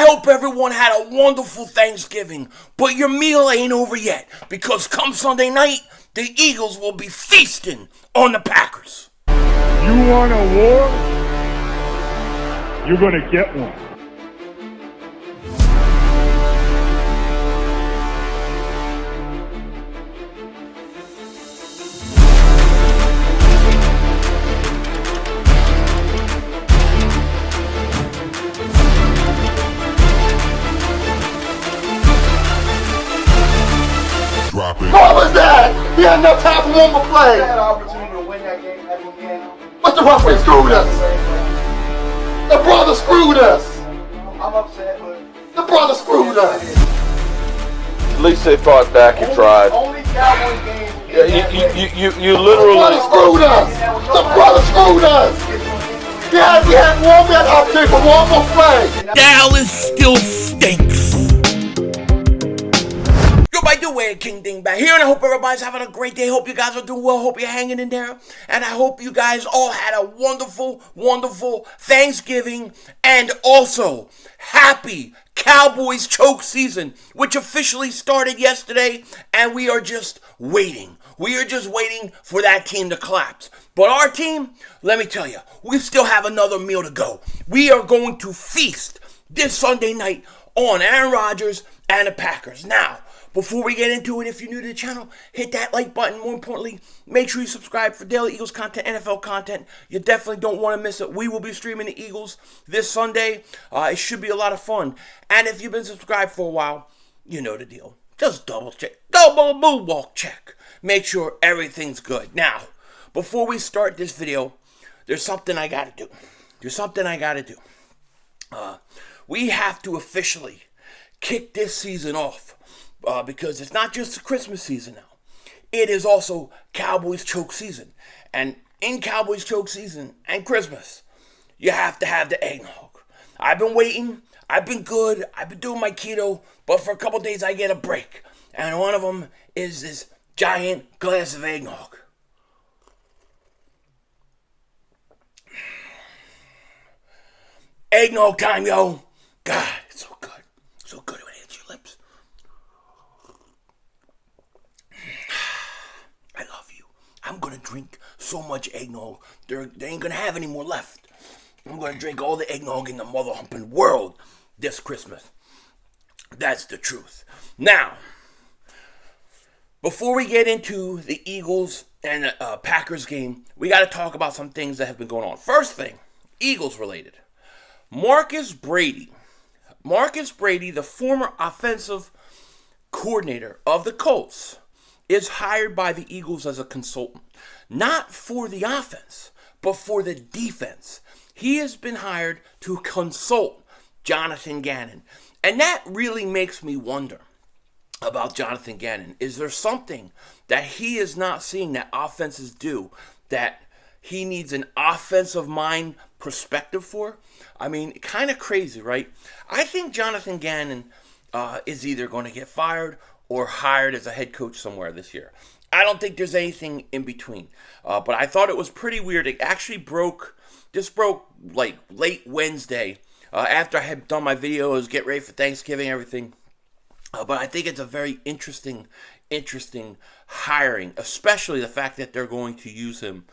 hope everyone had a wonderful Thanksgiving, but your meal ain't over yet, because come Sunday night, the Eagles will be feasting on the Packers. You want a war? You're gonna get one. Drop it. What was that? He had enough time for one more play. He had an opportunity to win that game at the end. But the referee screwed us. The brother screwed us. I'm upset, but The brother screwed us. At least they fought back and tried. only Cowboys game. You The brother literally. screwed us. The brother screwed us. We had one man opportunity for one more play. Dallas still stinks. Yo, by the way, King Dingbat here, and I hope everybody's having a great day. Hope you guys are doing well. Hope you're hanging in there. And I hope you guys all had a wonderful, wonderful Thanksgiving. And also, happy Cowboys choke season, which officially started yesterday. And we are just waiting. We are just waiting for that team to collapse. But our team, let me tell you, we still have another meal to go. We are going to feast this Sunday night on Aaron Rodgers and the Packers. Now, before we get into it, if you're new to the channel, hit that like button. More importantly, make sure you subscribe for daily Eagles content, NFL content. You definitely don't want to miss it. We will be streaming the Eagles this Sunday. It should be a lot of fun. And if you've been subscribed for a while, you know the deal. Just double check. Double moonwalk check. Make sure everything's good. Now, before we start this video, there's something I got to do. We have to officially kick this season off. Because it's not just the Christmas season now. It is also Cowboys choke season. And in Cowboys choke season and Christmas, you have to have the eggnog. I've been waiting. I've been good. I've been doing my keto. But for a couple days, I get a break. And one of them is this giant glass of eggnog. Eggnog time, yo. God, it's so good. So good when it hits your lips. I love you. I'm going to drink so much eggnog, they ain't going to have any more left. I'm going to drink all the eggnog in the mother humping world this Christmas. That's the truth. Now, before we get into the Eagles and the Packers game, we got to talk about some things that have been going on. First thing, Eagles related. Marcus Brady, the former offensive coordinator of the Colts, is hired by the Eagles as a consultant. Not for the offense, but for the defense. He has been hired to consult Jonathan Gannon. And that really makes me wonder about Jonathan Gannon. Is there something that he is not seeing that offenses do that he needs an offensive mind perspective for? I mean, kind of crazy, right? I think Jonathan Gannon is either going to get fired or hired as a head coach somewhere this year. I don't think there's anything in between. But I thought it was pretty weird. It actually broke like late Wednesday after I had done my videos, get ready for Thanksgiving, everything. But I think it's a very interesting hiring, especially the fact that they're going to use him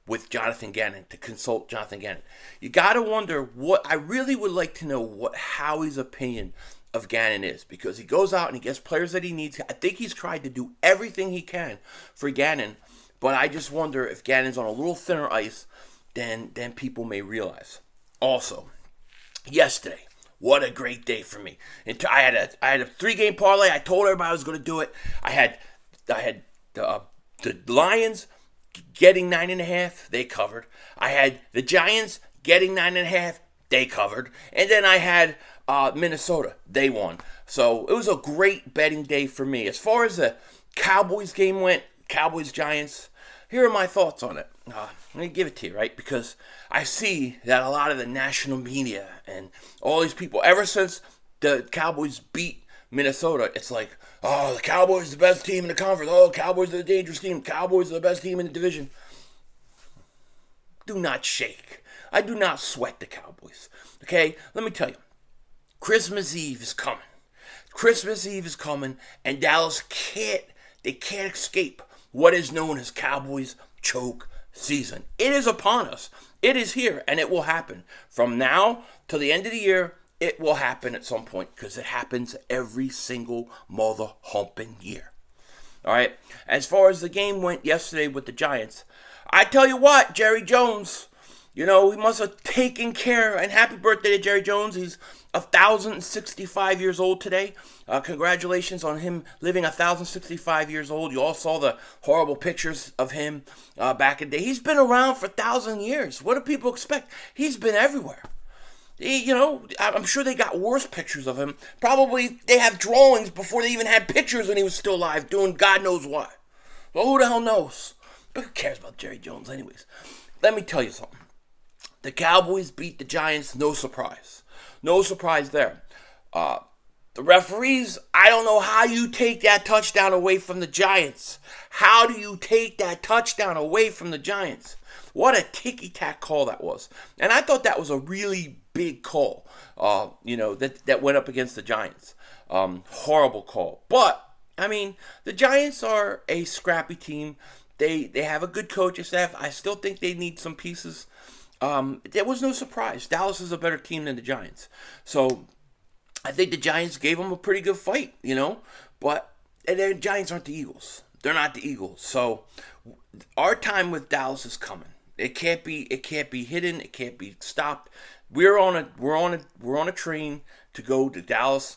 with Jonathan Gannon, to consult Jonathan Gannon. You got to wonder what, I really would like to know what Howie's opinion of Gannon is, because he goes out and he gets players that he needs. I think he's tried to do everything he can for Gannon, but I just wonder if Gannon's on a little thinner ice than people may realize. Also, yesterday, what a great day for me. I had a 3-game parlay. I told everybody I was going to do it. I had the Lions getting 9.5. They covered. I had the Giants getting 9.5. They covered. And then I had Minnesota. They won. So it was a great betting day for me. As far as the Cowboys game went, Cowboys-Giants, here are my thoughts on it. Let me give it to you, right? Because I see that a lot of the national media and all these people, ever since the Cowboys beat Minnesota, it's like, oh, the Cowboys are the best team in the conference. Oh, Cowboys are the dangerous team. Cowboys are the best team in the division. Do not shake. I do not sweat the Cowboys. Okay? Let me tell you. Christmas Eve is coming. Christmas Eve is coming, and Dallas can't escape what is known as Cowboys choke season. It is upon us. It is here, and it will happen. From now till the end of the year, it will happen at some point, because it happens every single mother humping year. All right, as far as the game went yesterday with the Giants, I tell you what, Jerry Jones, he must have taken care, and happy birthday to Jerry Jones. He's 1,065 years old today. Congratulations on him living 1,065 years old. You all saw the horrible pictures of him back in the day. He's been around for 1,000 years. What do people expect? He's been everywhere. I'm sure they got worse pictures of him. Probably they have drawings before they even had pictures when he was still alive doing God knows what. Well, who the hell knows? But who cares about Jerry Jones anyways? Let me tell you something. The Cowboys beat the Giants, no surprise. No surprise there. The referees, I don't know how you take that touchdown away from the Giants. How do you take that touchdown away from the Giants? What a ticky-tack call that was. And I thought that was a really big call, that went up against the Giants. Horrible call. But, the Giants are a scrappy team. They have a good coaching staff. I still think they need some pieces. There was no surprise. Dallas is a better team than the Giants. So, I think the Giants gave them a pretty good fight, But the Giants aren't the Eagles. They're not the Eagles. So, our time with Dallas is coming. It can't be hidden. It can't be stopped. We're on a train to go to Dallas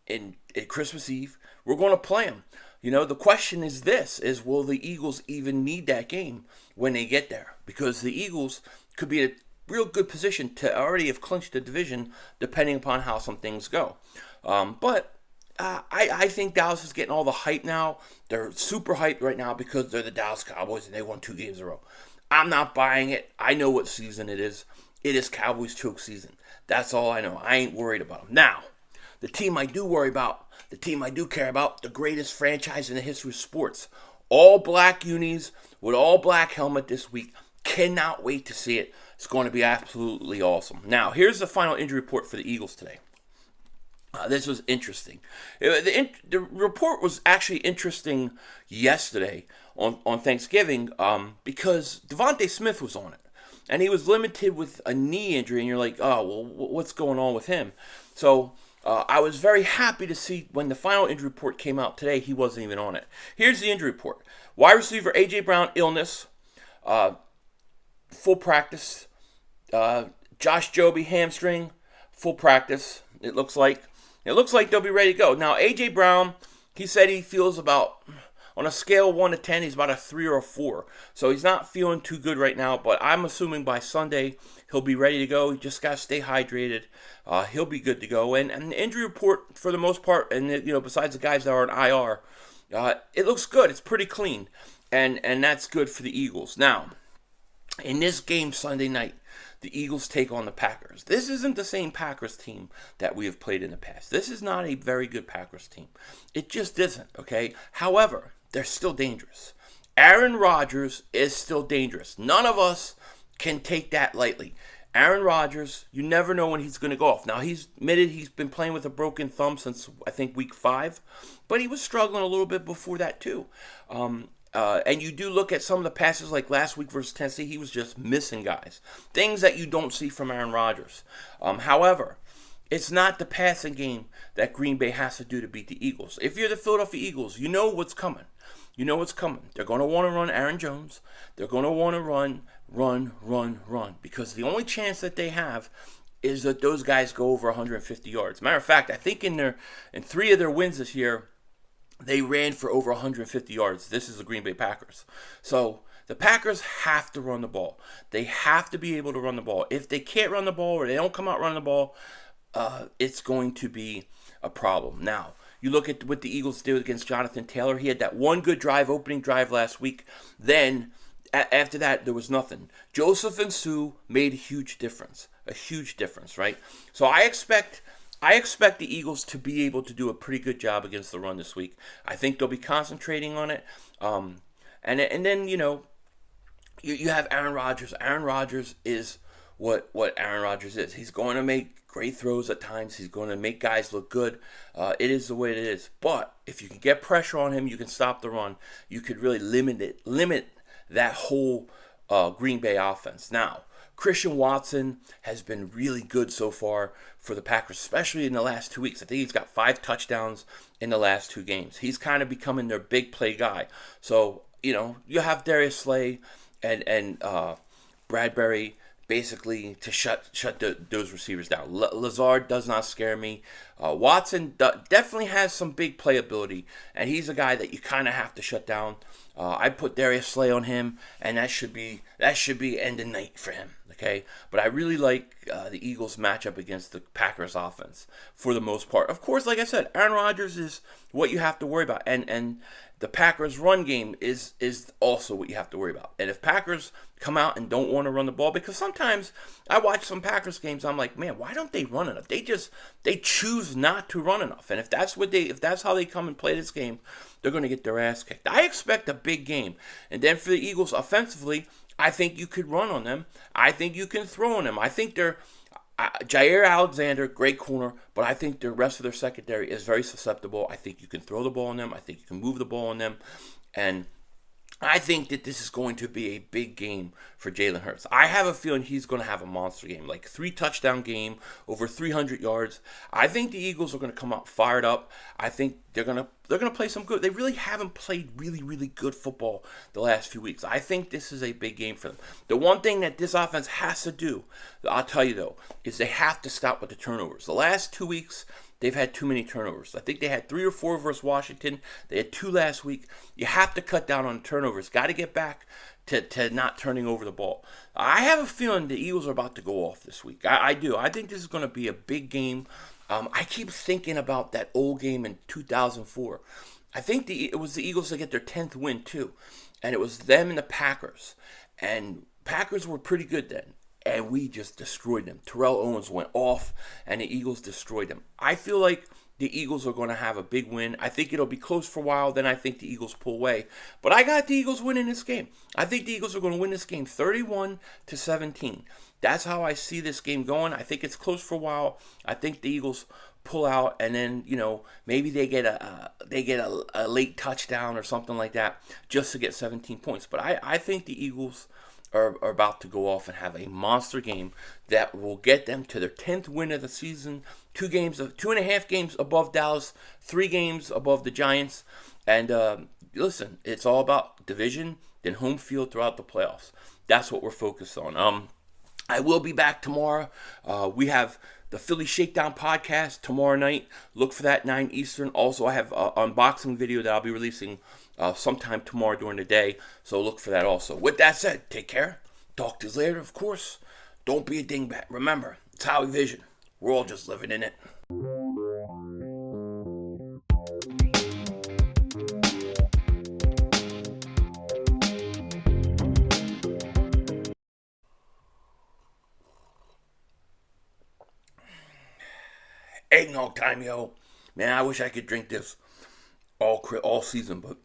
at Christmas Eve. We're going to play them. The question is will the Eagles even need that game when they get there? Because the Eagles could be in a real good position to already have clinched the division, depending upon how some things go. But I think Dallas is getting all the hype now. They're super hyped right now because they're the Dallas Cowboys and they won 2 games in a row. I'm not buying it. I know what season it is. It is Cowboys choke season. That's all I know. I ain't worried about them. Now, the team I do worry about, the team I do care about, the greatest franchise in the history of sports. All black unis with all black helmet this week. Cannot wait to see it. It's going to be absolutely awesome. Now, here's the final injury report for the Eagles today. This was interesting. The report was actually interesting yesterday on Thanksgiving because Devontae Smith was on it. And he was limited with a knee injury, and you're like, oh, well, what's going on with him? So I was very happy to see when the final injury report came out today, he wasn't even on it. Here's the injury report. Wide receiver A.J. Brown, illness, full practice. Josh Joby, hamstring, full practice, it looks like. It looks like they'll be ready to go. Now, A.J. Brown, he said he feels about, on a scale of 1 to 10, he's about a 3 or a 4. So he's not feeling too good right now, but I'm assuming by Sunday he'll be ready to go. He just got to stay hydrated. He'll be good to go. And the injury report, for the most part, and besides the guys that are on IR, it looks good. It's pretty clean. And that's good for the Eagles. Now, in this game Sunday night, the Eagles take on the Packers. This isn't the same Packers team that we have played in the past. This is not a very good Packers team. It just isn't, okay? However, they're still dangerous. Aaron Rodgers is still dangerous. None of us can take that lightly. Aaron Rodgers, you never know when he's going to go off. Now, he's admitted he's been playing with a broken thumb since, I think, week 5. But he was struggling a little bit before that, too. And you do look at some of the passes like last week versus Tennessee, he was just missing guys. Things that you don't see from Aaron Rodgers. However, it's not the passing game that Green Bay has to do to beat the Eagles. If you're the Philadelphia Eagles, you know what's coming. You know what's coming. They're going to want to run Aaron Jones. They're going to want to run. Because the only chance that they have is that those guys go over 150 yards. Matter of fact, I think in 3 of their wins this year, they ran for over 150 yards. This is the Green Bay Packers. So the Packers have to run the ball. They have to be able to run the ball. If they can't run the ball or they don't come out running the ball, it's going to be a problem. Now, you look at what the Eagles did against Jonathan Taylor. He had that one good drive, opening drive last week. Then, after that, there was nothing. Joseph and Sue made a huge difference, right? So I expect the Eagles to be able to do a pretty good job against the run this week. I think they'll be concentrating on it. And then, you have Aaron Rodgers. Aaron Rodgers is what Aaron Rodgers is. He's going to make great throws at times. He's going to make guys look good. It is the way it is. But if you can get pressure on him, you can stop the run. You could really limit that whole Green Bay offense. Now, Christian Watson has been really good so far for the Packers, especially in the last 2 weeks. I think he's got 5 touchdowns in the last 2 games. He's kind of becoming their big play guy. So, you have Darius Slay and Bradbury basically to shut those receivers down. Lazard does not scare me. Watson definitely has some big playability, and he's a guy that you kind of have to shut down. I put Darius Slay on him, and that should be end of night for him. Okay, but I really like the Eagles' matchup against the Packers' offense for the most part. Of course, like I said, Aaron Rodgers is what you have to worry about, and the Packers' run game is also what you have to worry about. And if Packers come out and don't want to run the ball, because sometimes I watch some Packers games, I'm like, man, why don't they run enough? They choose not to run enough, and if that's how they come and play this game, they're going to get their ass kicked. I expect a big game, and then for the Eagles offensively, I think you could run on them. I think you can throw on them. I think they're Jair Alexander, great corner, but I think the rest of their secondary is very susceptible. I think you can throw the ball on them. I think you can move the ball on them. And I think that this is going to be a big game for Jalen Hurts. I have a feeling he's going to have a monster game, like 3-touchdown game, over 300 yards. I think the Eagles are going to come out fired up. I think they're going to play some good. They really haven't played really, really good football the last few weeks. I think this is a big game for them. The one thing that this offense has to do, I'll tell you though, is they have to stop with the turnovers. The last 2 weeks, they've had too many turnovers. I think they had 3 or 4 versus Washington. They had 2 last week. You have to cut down on turnovers. Got to get back to not turning over the ball. I have a feeling the Eagles are about to go off this week. I do. I think this is going to be a big game. I keep thinking about that old game in 2004. I think it was the Eagles that get their 10th win too. And it was them and the Packers. And Packers were pretty good then. And we just destroyed them. Terrell Owens went off, and the Eagles destroyed them. I feel like the Eagles are going to have a big win. I think it'll be close for a while. Then I think the Eagles pull away. But I got the Eagles winning this game. I think the Eagles are going to win this game 31-17. That's how I see this game going. I think it's close for a while. I think the Eagles pull out, and then maybe they get a late touchdown or something like that just to get 17 points. But I think the Eagles are about to go off and have a monster game that will get them to their 10th win of the season. 2.5 games above Dallas, 3 games above the Giants. And listen, it's all about division, then home field throughout the playoffs. That's what we're focused on. I will be back tomorrow. We have the Philly Shakedown podcast tomorrow night. Look for that 9 Eastern. Also, I have an unboxing video that I'll be releasing sometime tomorrow during the day. So look for that also. With that said, take care. Talk to you later, of course. Don't be a dingbat. Remember, it's Howie Vision. We're all just living in it. Eggnog time, yo. Man, I wish I could drink this all season, but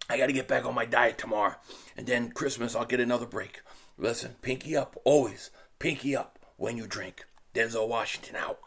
I got to get back on my diet tomorrow. And then Christmas, I'll get another break. Listen, pinky up, always. Pinky up when you drink. Denzel Washington out.